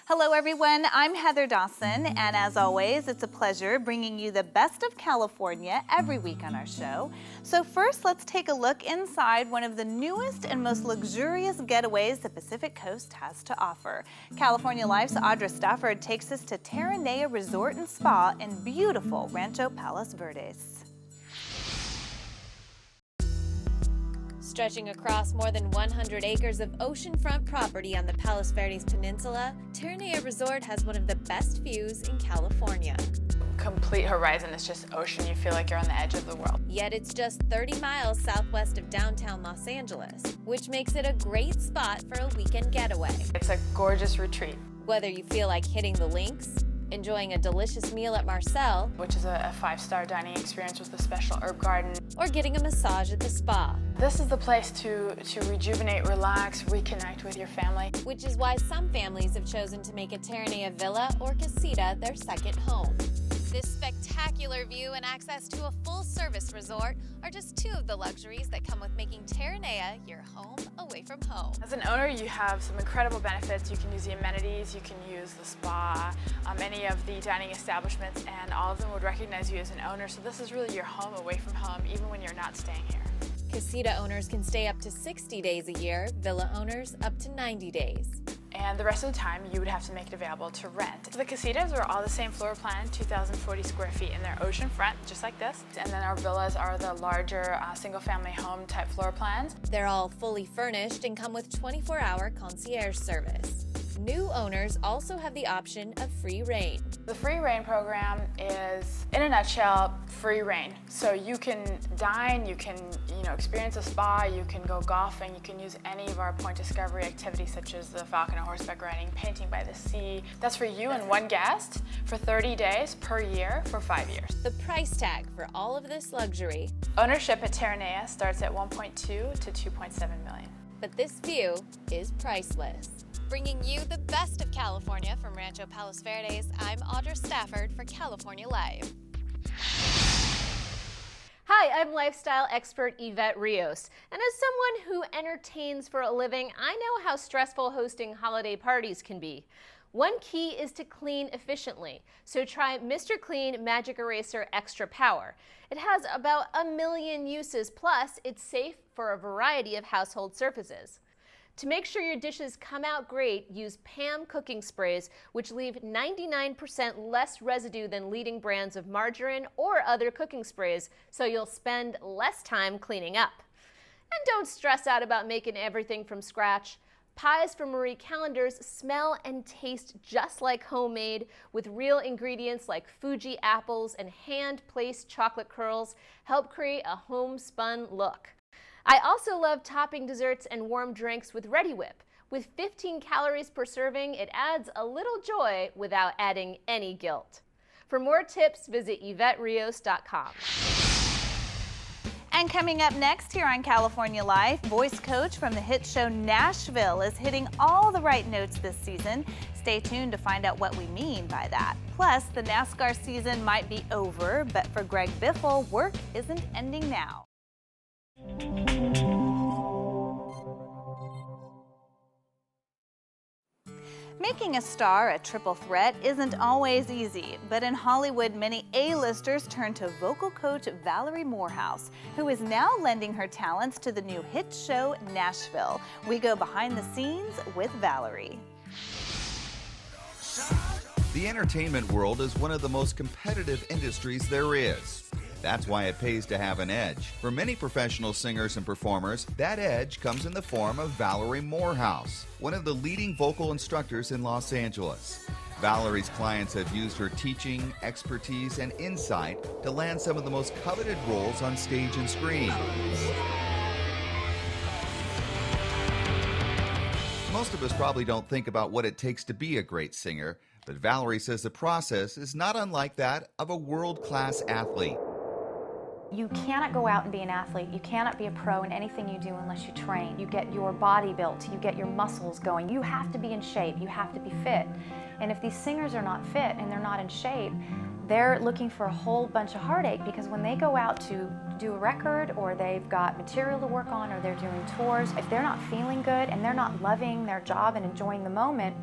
Hello everyone, I'm Heather Dawson, and as always, it's a pleasure bringing you the best of California every week on our show. So first, let's take a look inside one of the newest and most luxurious getaways the Pacific Coast has to offer. California Life's Audra Stafford takes us to Terranea Resort and Spa in beautiful Rancho Palos Verdes. Stretching across more than 100 acres of oceanfront property on the Palos Verdes Peninsula, Terranea Resort has one of the best views in California. Complete horizon is just ocean. You feel like you're on the edge of the world. Yet it's just 30 miles southwest of downtown Los Angeles, which makes it a great spot for a weekend getaway. It's a gorgeous retreat. Whether you feel like hitting the links, enjoying a delicious meal at Marcel, which is a 5-star dining experience with a special herb garden, or getting a massage at the spa. This is the place to rejuvenate, relax, reconnect with your family. Which is why some families have chosen to make a Terranea villa or casita their second home. This spectacular view and access to a full-service resort are just two of the luxuries that come with making Terranea your home away from home. As an owner, you have some incredible benefits. You can use the amenities, you can use the spa, any of the dining establishments, and all of them would recognize you as an owner. So this is really your home away from home, even when you're not staying here. Casita owners can stay up to 60 days a year, villa owners up to 90 days. And the rest of the time, you would have to make it available to rent. The casitas are all the same floor plan, 2,040 square feet, and they're oceanfront, just like this. And then our villas are the larger single-family home type floor plans. They're all fully furnished and come with 24-hour concierge service. New owners also have the option of free reign. The free reign program is, in a nutshell, free reign. So you can dine, you can experience a spa, you can go golfing, you can use any of our point discovery activities such as the falcon and horseback riding, painting by the sea. That's for you and one guest for 30 days per year for 5 years. The price tag for all of this luxury. Ownership at Terranea starts at $1.2 to $2.7 million. But this view is priceless. Bringing you the best of California from Rancho Palos Verdes, I'm Audra Stafford for California Live. Hi, I'm lifestyle expert Yvette Rios, and as someone who entertains for a living, I know how stressful hosting holiday parties can be. One key is to clean efficiently, so try Mr. Clean Magic Eraser Extra Power. It has about 1 million uses, plus it's safe for a variety of household surfaces. To make sure your dishes come out great, use Pam cooking sprays, which leave 99% less residue than leading brands of margarine or other cooking sprays, so you'll spend less time cleaning up. And don't stress out about making everything from scratch. Pies from Marie Callender's smell and taste just like homemade, with real ingredients like Fuji apples and hand-placed chocolate curls help create a homespun look. I also love topping desserts and warm drinks with Reddi-wip. With 15 calories per serving, it adds a little joy without adding any guilt. For more tips, visit YvetteRios.com. And coming up next here on California Life, voice coach from the hit show Nashville is hitting all the right notes this season. Stay tuned to find out what we mean by that. Plus, the Nascar season might be over, but for Greg Biffle, work isn't ending now. Making a star a triple threat isn't always easy, but in Hollywood, many A-listers turn to vocal coach Valerie Morehouse, who is now lending her talents to the new hit show Nashville. We go behind the scenes with Valerie. The entertainment world is one of the most competitive industries there is. That's why it pays to have an edge. For many professional singers and performers, that edge comes in the form of Valerie Morehouse, one of the leading vocal instructors in Los Angeles. Valerie's clients have used her teaching, expertise, and insight to land some of the most coveted roles on stage and screen. Most of us probably don't think about what it takes to be a great singer, but Valerie says the process is not unlike that of a world-class athlete. You cannot go out and be an athlete. You cannot be a pro in anything you do unless you train. You get your body built, you get your muscles going. You have to be in shape, you have to be fit. And if these singers are not fit and they're not in shape, they're looking for a whole bunch of heartache, because when they go out to do a record or they've got material to work on or they're doing tours, if they're not feeling good and they're not loving their job and enjoying the moment,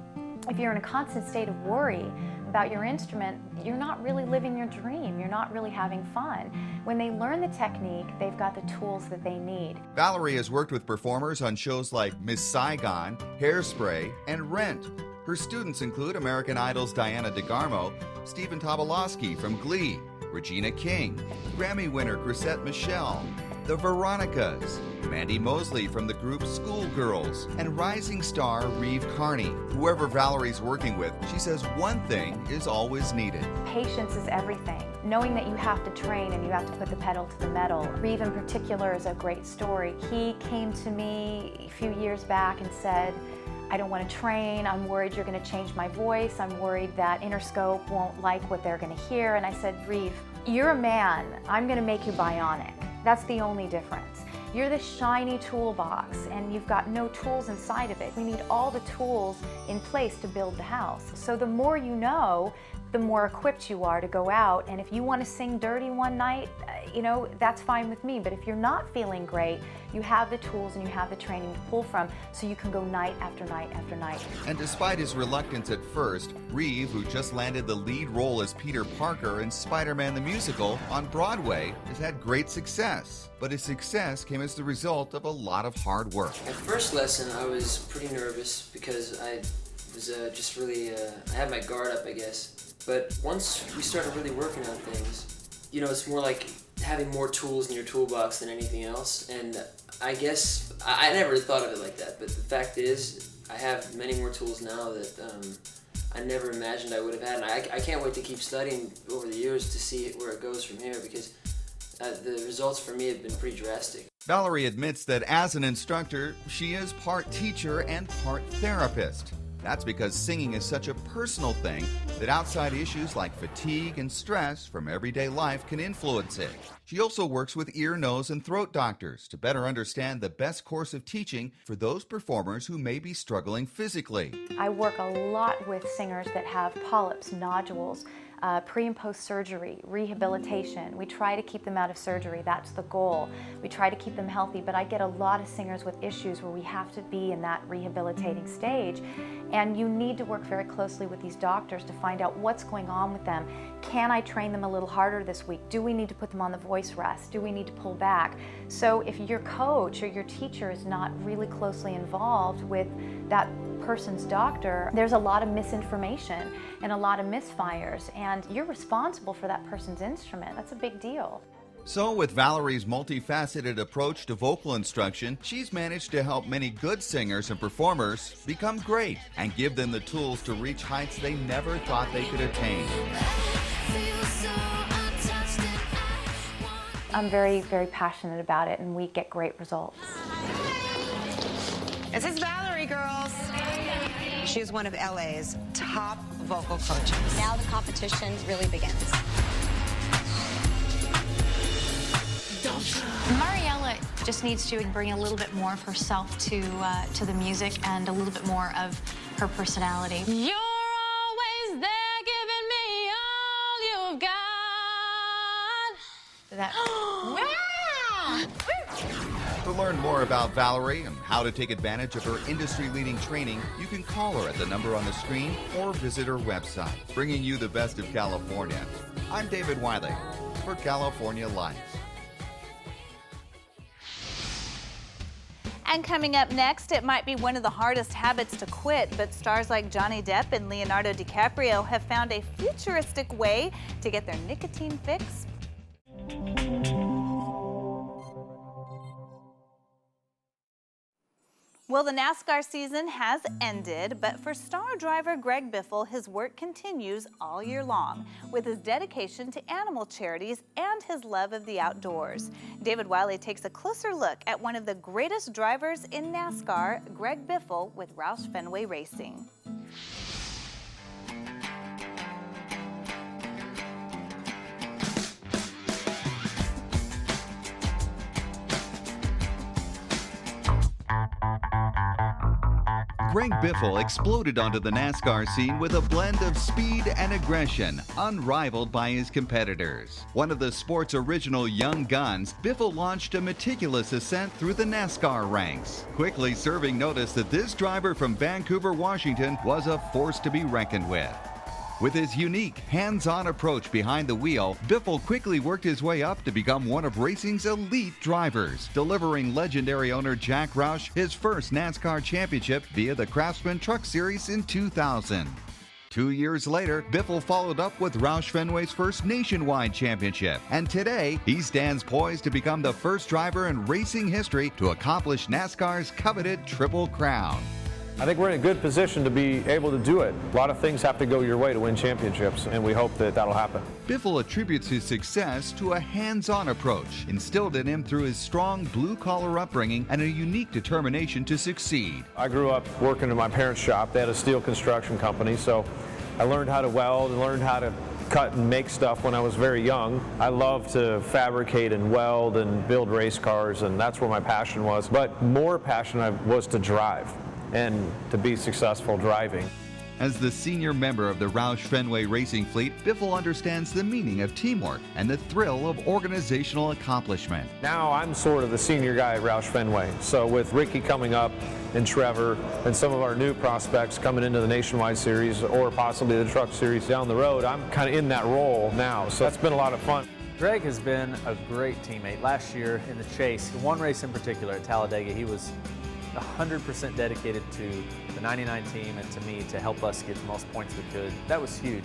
If you're in a constant state of worry about your instrument, you're not really living your dream. You're not really having fun. When they learn the technique, they've got the tools that they need. Valerie has worked with performers on shows like Miss Saigon, Hairspray, and Rent. Her students include American Idol's Diana DeGarmo, Stephen Tobolowsky from Glee, Regina King, Grammy winner Chrisette Michele, the Veronicas, Mandy Mosley from the group Schoolgirls, and rising star Reeve Carney. Whoever Valerie's working with, she says one thing is always needed. Patience is everything. Knowing that you have to train and you have to put the pedal to the metal. Reeve in particular is a great story. He came to me a few years back and said, I don't want to train, I'm worried you're going to change my voice, I'm worried that Interscope won't like what they're going to hear. And I said, Reeve, you're a man, I'm going to make you bionic. That's the only difference. You're this shiny toolbox and you've got no tools inside of it. We need all the tools in place to build the house. So the more you know, the more equipped you are to go out. And if you want to sing dirty one night, that's fine with me. But if you're not feeling great, you have the tools and you have the training to pull from so you can go night after night after night. And despite his reluctance at first, Reeve, who just landed the lead role as Peter Parker in Spider-Man the Musical on Broadway, has had great success. But his success came as the result of a lot of hard work. At first lesson, I was pretty nervous because I was I had my guard up, I guess. But once we started really working on things, it's more like having more tools in your toolbox than anything else. And I guess I never thought of it like that, but the fact is I have many more tools now that I never imagined I would have had. And I can't wait to keep studying over the years to see where it goes from here, because the results for me have been pretty drastic. Valerie admits that as an instructor, she is part teacher and part therapist. That's because singing is such a personal thing that outside issues like fatigue and stress from everyday life can influence it. She also works with ear, nose, and throat doctors to better understand the best course of teaching for those performers who may be struggling physically. I work a lot with singers that have polyps, nodules, pre and post surgery, rehabilitation. We try to keep them out of surgery. That's the goal. We try to keep them healthy, but I get a lot of singers with issues where we have to be in that rehabilitating stage. And you need to work very closely with these doctors to find out what's going on with them. Can I train them a little harder this week? Do we need to put them on the voice rest? Do we need to pull back? So if your coach or your teacher is not really closely involved with that person's doctor, there's a lot of misinformation and a lot of misfires, and you're responsible for that person's instrument. That's a big deal. So with Valerie's multifaceted approach to vocal instruction, she's managed to help many good singers and performers become great and give them the tools to reach heights they never thought they could attain. I'm very, very passionate about it, and we get great results. This is Valerie, girls. She is one of LA's top vocal coaches. Now the competition really begins. Mariella just needs to bring a little bit more of herself to the music and a little bit more of her personality. You're always there giving me all you've got. That. To learn more about Valerie and how to take advantage of her industry-leading training, you can call her at the number on the screen or visit her website. Bringing you the best of California, I'm David Wiley for California Life. And coming up next, it might be one of the hardest habits to quit, but stars like Johnny Depp and Leonardo DiCaprio have found a futuristic way to get their nicotine fix. Well, the Nascar season has ended, but for star driver Greg Biffle, his work continues all year long with his dedication to animal charities and his love of the outdoors. David Wiley takes a closer look at one of the greatest drivers in NASCAR, Greg Biffle, with Roush Fenway Racing. Greg Biffle exploded onto the NASCAR scene with a blend of speed and aggression unrivaled by his competitors. One of the sport's original young guns, Biffle launched a meticulous ascent through the NASCAR ranks, quickly serving notice that this driver from Vancouver, Washington was a force to be reckoned with. With his unique, hands-on approach behind the wheel, Biffle quickly worked his way up to become one of racing's elite drivers, delivering legendary owner Jack Roush his first NASCAR championship via the Craftsman Truck Series in 2000. 2 years later, Biffle followed up with Roush Fenway's first nationwide championship, and today he stands poised to become the first driver in racing history to accomplish NASCAR's coveted Triple Crown. I think we're in a good position to be able to do it. A lot of things have to go your way to win championships, and we hope that that'll happen. Biffle attributes his success to a hands-on approach instilled in him through his strong blue-collar upbringing and a unique determination to succeed. I grew up working in my parents' shop. They had a steel construction company, so I learned how to weld and learned how to cut and make stuff when I was very young. I love to fabricate and weld and build race cars, and that's where my passion was. But more passion was to drive and to be successful driving. As the senior member of the Roush Fenway racing fleet, Biffle understands the meaning of teamwork and the thrill of organizational accomplishment. Now I'm sort of the senior guy at Roush Fenway. So with Ricky coming up and Trevor and some of our new prospects coming into the Nationwide Series or possibly the Truck Series down the road, I'm kind of in that role now. So that's been a lot of fun. Greg has been a great teammate. Last year in the chase, one race in particular at Talladega, he was 100% dedicated to the 99 team and to me to help us get the most points we could. That was huge.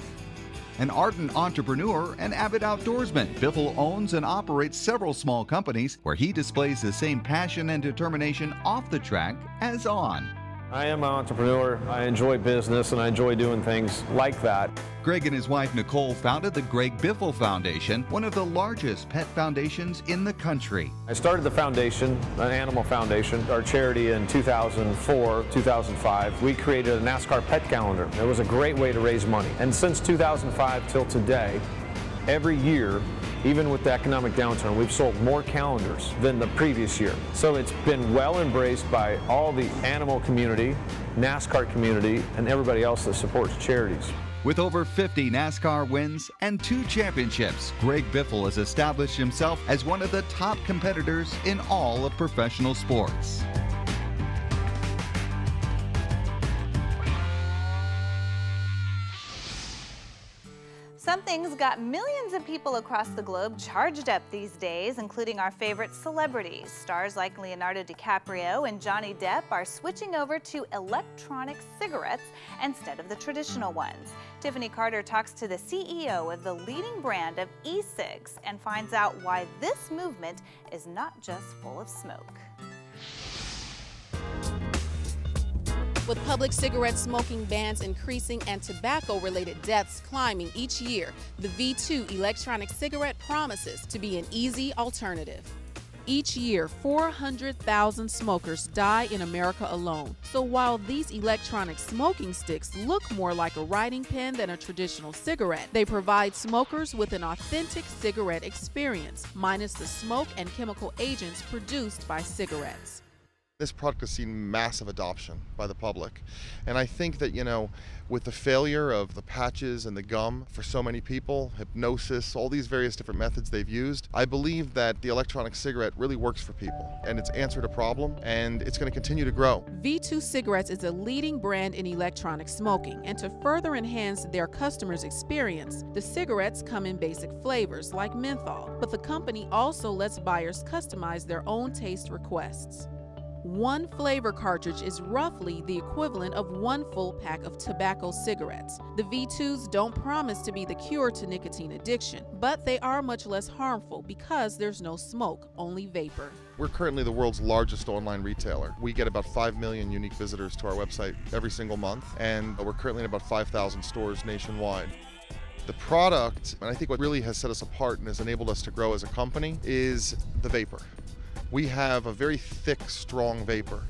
An ardent entrepreneur and avid outdoorsman, Biffle owns and operates several small companies where he displays the same passion and determination off the track as on. I am an entrepreneur. I enjoy business and I enjoy doing things like that. Greg and his wife Nicole founded the Greg Biffle Foundation, one of the largest pet foundations in the country. I started the foundation, an animal foundation, our charity in 2004, 2005. We created a NASCAR pet calendar. It was a great way to raise money. And since 2005 till today, every year, even with the economic downturn, we've sold more calendars than the previous year. So it's been well embraced by all the animal community, NASCAR community, and everybody else that supports charities. With over 50 NASCAR wins and 2 championships, Greg Biffle has established himself as one of the top competitors in all of professional sports. Something's got millions of people across the globe charged up these days, including our favorite celebrities. Stars like Leonardo DiCaprio and Johnny Depp are switching over to electronic cigarettes instead of the traditional ones. Tiffany Carter talks to the CEO of the leading brand of e-cigs and finds out why this movement is not just full of smoke. With public cigarette smoking bans increasing and tobacco-related deaths climbing each year, the V2 electronic cigarette promises to be an easy alternative. Each year, 400,000 smokers die in America alone. So while these electronic smoking sticks look more like a writing pen than a traditional cigarette, they provide smokers with an authentic cigarette experience, minus the smoke and chemical agents produced by cigarettes. This product has seen massive adoption by the public. And I think that, with the failure of the patches and the gum for so many people, hypnosis, all these various different methods they've used, I believe that the electronic cigarette really works for people. And it's answered a problem, and it's going to continue to grow. V2 Cigarettes is a leading brand in electronic smoking. And to further enhance their customers' experience, the cigarettes come in basic flavors like menthol. But the company also lets buyers customize their own taste requests. One flavor cartridge is roughly the equivalent of one full pack of tobacco cigarettes. The V2s don't promise to be the cure to nicotine addiction, but they are much less harmful because there's no smoke, only vapor. We're currently the world's largest online retailer. We get about 5 million unique visitors to our website every single month, and we're currently in about 5,000 stores nationwide. The product, and I think what really has set us apart and has enabled us to grow as a company, is the vapor. We have a very thick, strong vapor,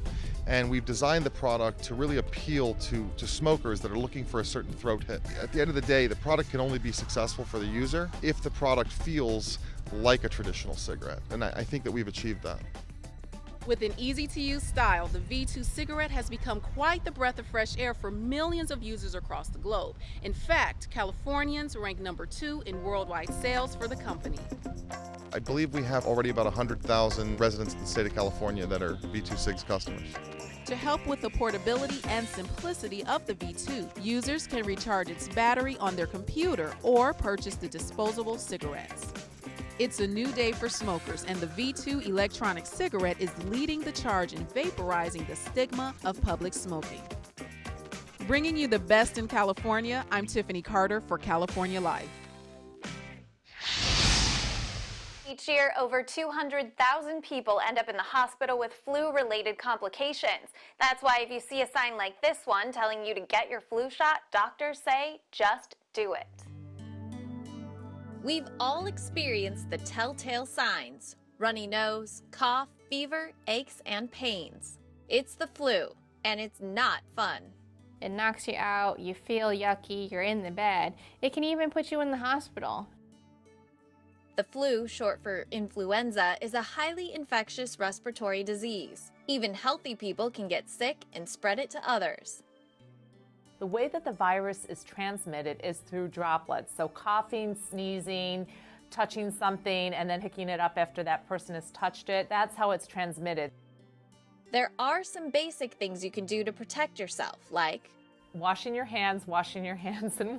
and we've designed the product to really appeal to smokers that are looking for a certain throat hit. At the end of the day, the product can only be successful for the user if the product feels like a traditional cigarette, and I think that we've achieved that. With an easy-to-use style, the V2 cigarette has become quite the breath of fresh air for millions of users across the globe. In fact, Californians rank number 2 in worldwide sales for the company. I believe we have already about 100,000 residents in the state of California that are V2 Cigs customers. To help with the portability and simplicity of the V2, users can recharge its battery on their computer or purchase the disposable cigarettes. It's a new day for smokers, and the V2 electronic cigarette is leading the charge in vaporizing the stigma of public smoking. Bringing you the best in California, I'm Tiffany Carter for California Live. Each year, over 200,000 people end up in the hospital with flu-related complications. That's why if you see a sign like this one telling you to get your flu shot, doctors say just do it. We've all experienced the telltale signs: runny nose, cough, fever, aches, and pains. It's the flu, and it's not fun. It knocks you out, you feel yucky, you're in the bed. It can even put you in the hospital. The flu, short for influenza, is a highly infectious respiratory disease. Even healthy people can get sick and spread it to others. The way that the virus is transmitted is through droplets. So coughing, sneezing, touching something, and then picking it up after that person has touched it. That's how it's transmitted. There are some basic things you can do to protect yourself, like washing your hands, and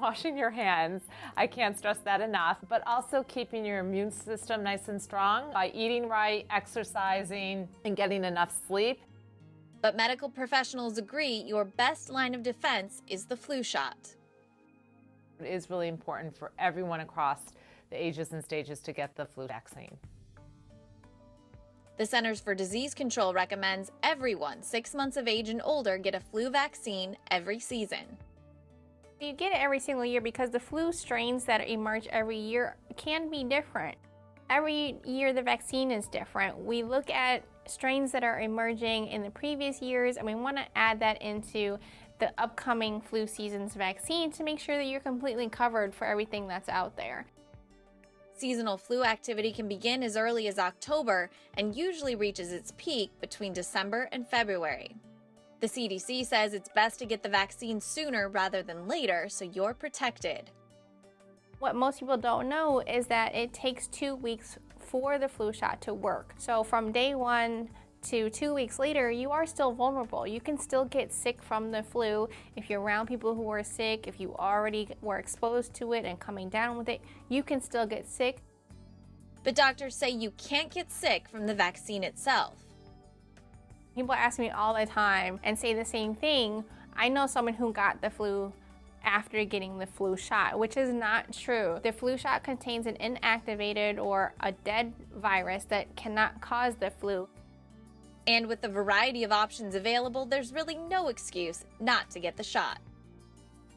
washing your hands. I can't stress that enough. But also keeping your immune system nice and strong by eating right, exercising, and getting enough sleep. But medical professionals agree your best line of defense is the flu shot. It is really important for everyone across the ages and stages to get the flu vaccine. The Centers for Disease Control recommends everyone 6 months of age and older get a flu vaccine every season. You get it every single year because the flu strains that emerge every year can be different. Every year the vaccine is different. We look at strains that are emerging in the previous years, and we want to add that into the upcoming flu season's vaccine to make sure that you're completely covered for everything that's out there. Seasonal flu activity can begin as early as October and usually reaches its peak between December and February. The CDC says it's best to get the vaccine sooner rather than later so you're protected. What most people don't know is that it takes 2 weeks for the flu shot to work. So from day 1 to 2 weeks later, you are still vulnerable. You can still get sick from the flu if you're around people who are sick, if you already were exposed to it and coming down with it, you can still get sick. But doctors say you can't get sick from the vaccine itself. People ask me all the time and say the same thing. I know someone who got the flu after getting the flu shot, which is not true. The flu shot contains an inactivated or a dead virus that cannot cause the flu. And with the variety of options available, there's really no excuse not to get the shot.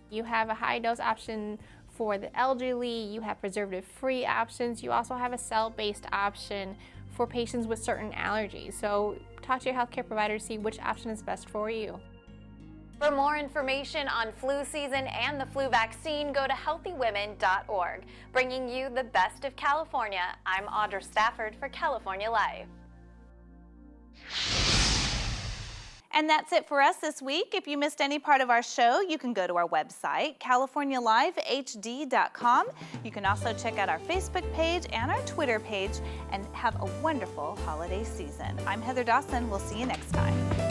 You have a high dose option for the elderly, you have preservative-free options, you also have a cell-based option for patients with certain allergies. So talk to your healthcare provider to see which option is best for you. For more information on flu season and the flu vaccine, go to healthywomen.org. Bringing you the best of California, I'm Audra Stafford for California Live. And that's it for us this week. If you missed any part of our show, you can go to our website, californialivehd.com. You can also check out our Facebook page and our Twitter page and have a wonderful holiday season. I'm Heather Dawson. We'll see you next time.